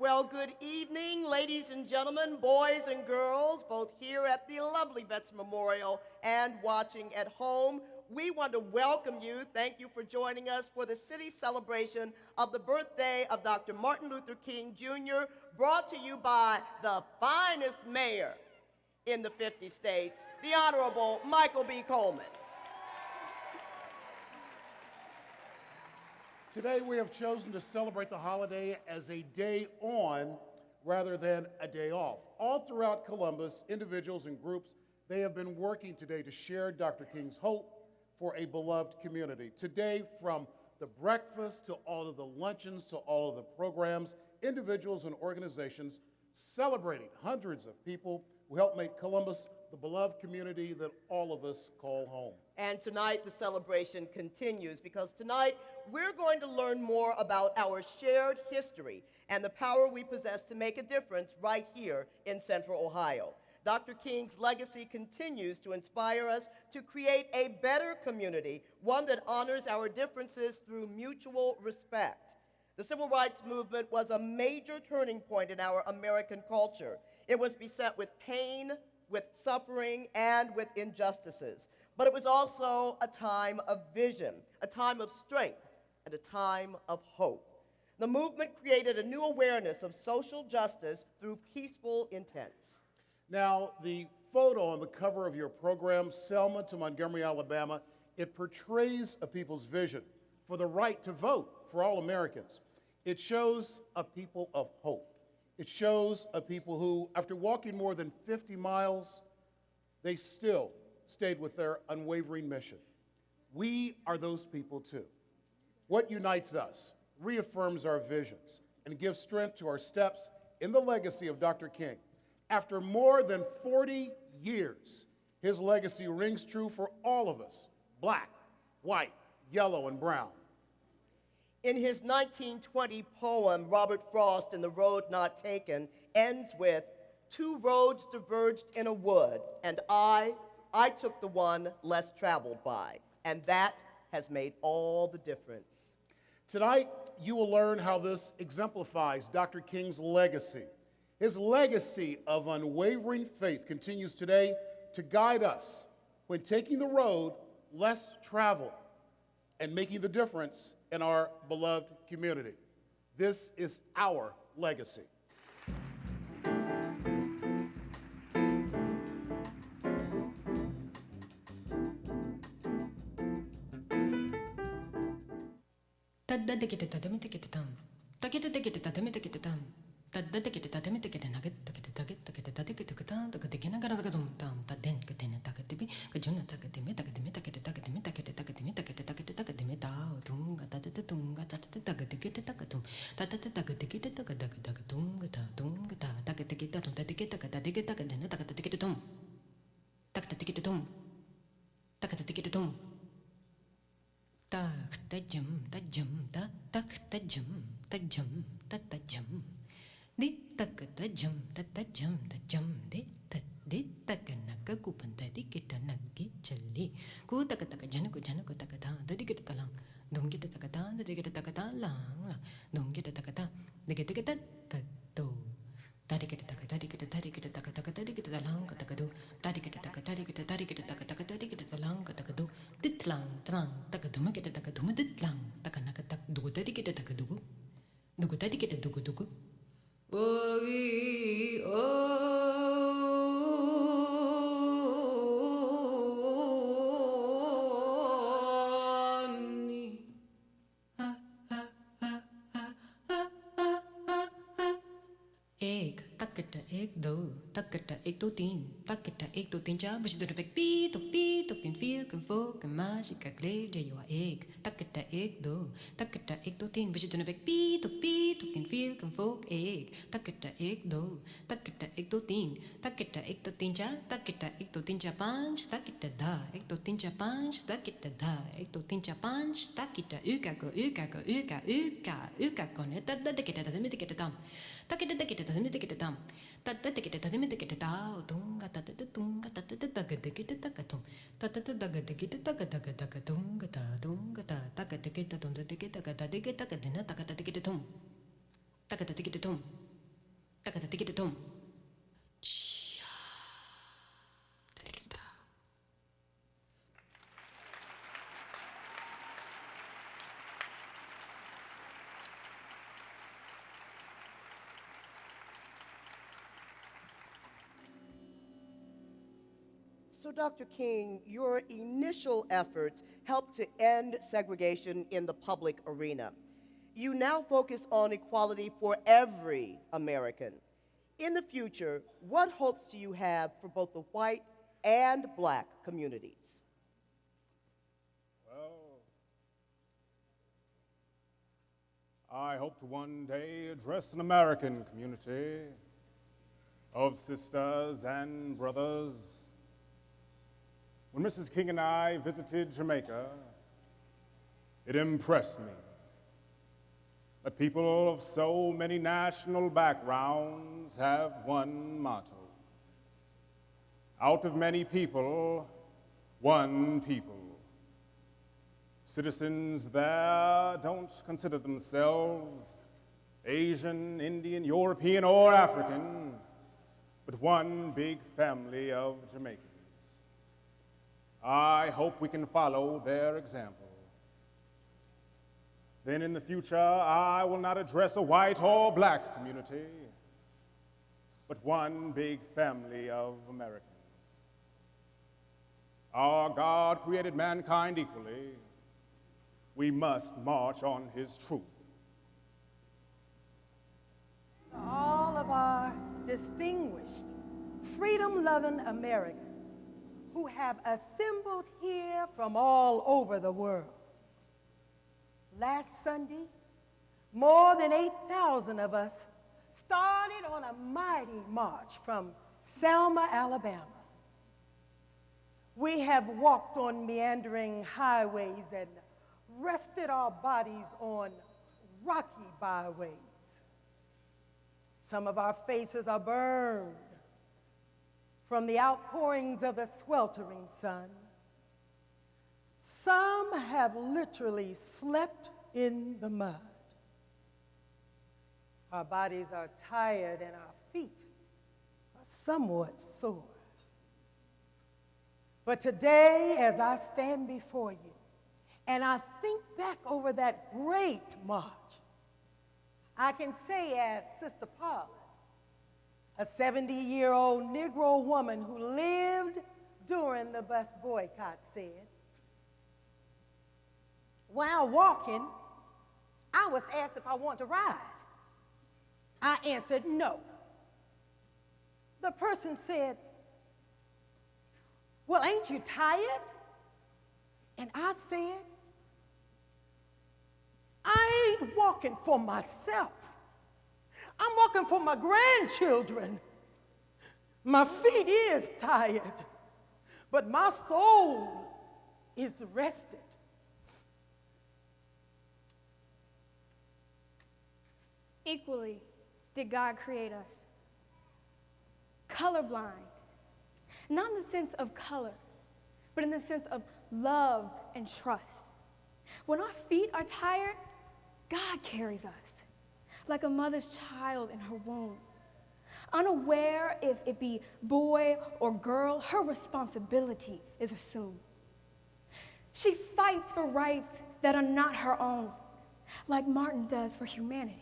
Well, good evening, ladies and gentlemen, boys and girls, both here at the lovely Vets Memorial and watching at home. We want to welcome you. Thank you for joining us for the city celebration of the birthday of Dr. Martin Luther King Jr., brought to you by the finest mayor in the 50 states, the Honorable Michael B. Coleman. Today we have chosen to celebrate the holiday as a day on rather than a day off. All throughout Columbus, individuals and groups, they have been working today to share Dr. King's hope for a beloved community. Today, from the breakfast to all of the luncheons to all of the programs, individuals and organizations celebrating hundreds of people who help make Columbus the beloved community that all of us call home. And tonight the celebration continues because tonight we're going to learn more about our shared history and the power we possess to make a difference right here in Central Ohio. Dr. King's legacy continues to inspire us to create a better community, one that honors our differences through mutual respect. The Civil Rights Movement was a major turning point in our American culture. It was beset with pain, with suffering, and with injustices. But it was also a time of vision, a time of strength, and a time of hope. The movement created a new awareness of social justice through peaceful intents. Now, the photo on the cover of your program, Selma to Montgomery, Alabama, it portrays a people's vision for the right to vote for all Americans. It shows a people of hope. It shows a people who, after walking more than 50 miles, they still stayed with their unwavering mission. We are those people too. What unites us, reaffirms our visions, and gives strength to our steps in the legacy of Dr. King. After more than 40 years, his legacy rings true for all of us, black, white, yellow, and brown. In his 1920 poem, Robert Frost in The Road Not Taken ends with, "Two roads diverged in a wood, and I took the one less traveled by." And that has made all the difference. Tonight, you will learn how this exemplifies Dr. King's legacy. His legacy of unwavering faith continues today to guide us when taking the road less traveled and making the difference in our beloved community. This is our legacy. एक दो तीन चार बजे दो रुपए P तो किन feel किन फो किन माशी का क्ले जयो एक दो तीन बजे दो रुपए पी तो किन फील किन फो एक दो तीन चार पांच धा एक दो तीन चार पांच धा एक दो तीन चार पांच uka ko ne ta da ke ta da mi te ke tam ta ke ta mi te ke tam ta ke ta mi te ke ta tunga ta tunga ta ke ta ka tum ta ke ta ka tunga ta ke ta tum ta ke ta ka de na ta ke ta tum ta ke ta tum takata tikita tom. Chia. Tikita. So, Dr. King, your initial efforts helped to end segregation in the public arena. You now focus on equality for every American. In the future, what hopes do you have for both the white and black communities? Well, I hope to one day address an American community of sisters and brothers. When Mrs. King and I visited Jamaica, it impressed me that people of so many national backgrounds have one motto. Out of many people, one people. Citizens there don't consider themselves Asian, Indian, European, or African, but one big family of Jamaicans. I hope we can follow their example. Then in the future, I will not address a white or black community, but one big family of Americans. Our God created mankind equally. We must march on his truth. All of our distinguished, freedom-loving Americans who have assembled here from all over the world. Last Sunday, more than 8,000 of us started on a mighty march from Selma, Alabama. We have walked on meandering highways and rested our bodies on rocky byways. Some of our faces are burned from the outpourings of the sweltering sun. Some have literally slept in the mud. Our bodies are tired and our feet are somewhat sore. But today, as I stand before you, and I think back over that great march, I can say as Sister Paula, a 70-year-old Negro woman who lived during the bus boycott, said, while walking, I was asked if I wanted to ride. I answered no. The person said, well, ain't you tired? And I said, I ain't walking for myself. I'm walking for my grandchildren. My feet is tired, but my soul is rested. Equally did God create us. Colorblind, not in the sense of color, but in the sense of love and trust. When our feet are tired, God carries us like a mother's child in her womb. Unaware if it be boy or girl, her responsibility is assumed. She fights for rights that are not her own, like Martin does for humanity.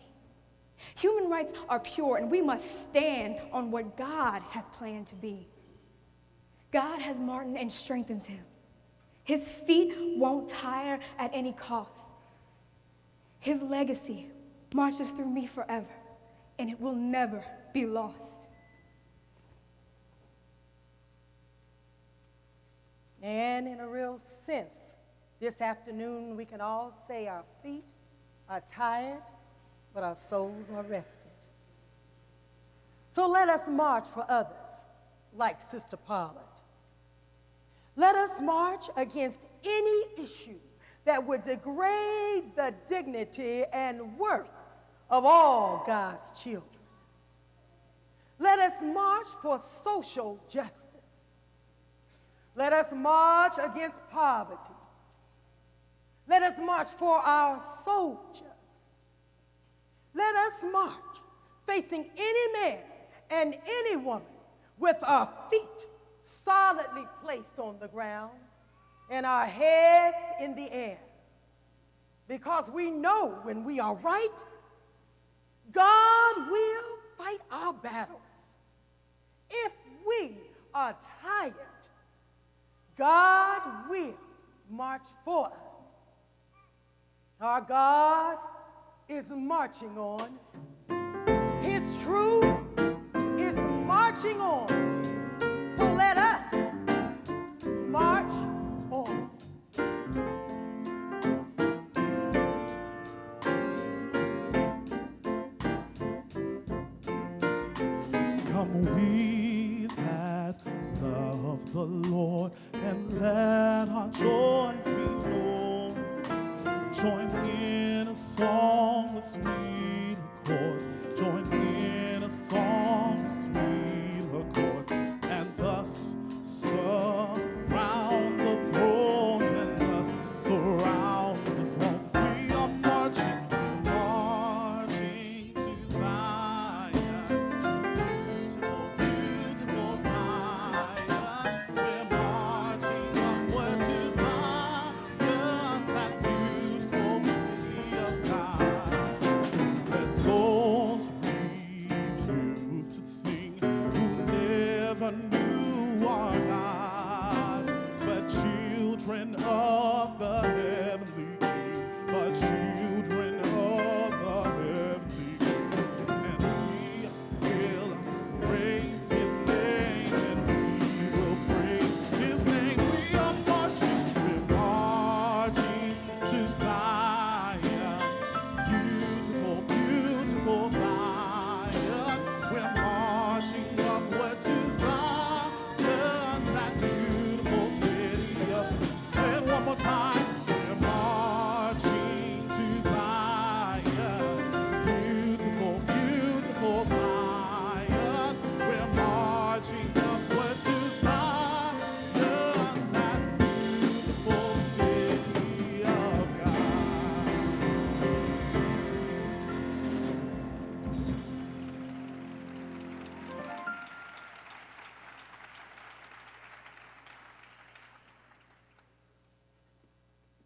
Human rights are pure, and we must stand on what God has planned to be. God has Martin and strengthens him. His feet won't tire at any cost. His legacy marches through me forever, and it will never be lost. And in a real sense, this afternoon we can all say our feet are tired, but our souls are rested. So let us march for others, like Sister Pollard. Let us march against any issue that would degrade the dignity and worth of all God's children. Let us march for social justice. Let us march against poverty. Let us march for our soldiers. Let us march facing any man and any woman with our feet solidly placed on the ground and our heads in the air. Because we know when we are right, God will fight our battles. If we are tired, God will march for us. Our God is marching on. His truth is marching on. So let us march on. Come we that love the Lord, and let our joys be known. Join in a song with sweet accord. Join in a song with sweet accord. And thus surround the throne. And thus surround the throne. We are marching to Zion. Beautiful, beautiful Zion. We're marching upward to Zion, that beautiful city of God. Let those refuse to sing who never knew our God, but children of the heavenly King, but children of the heavenly King. And we will praise his name, and we will praise his name. We are marching, we're marching to Zion. Beautiful, beautiful Zion. We're marching upward to Zion, that beautiful city of. Say it one more time.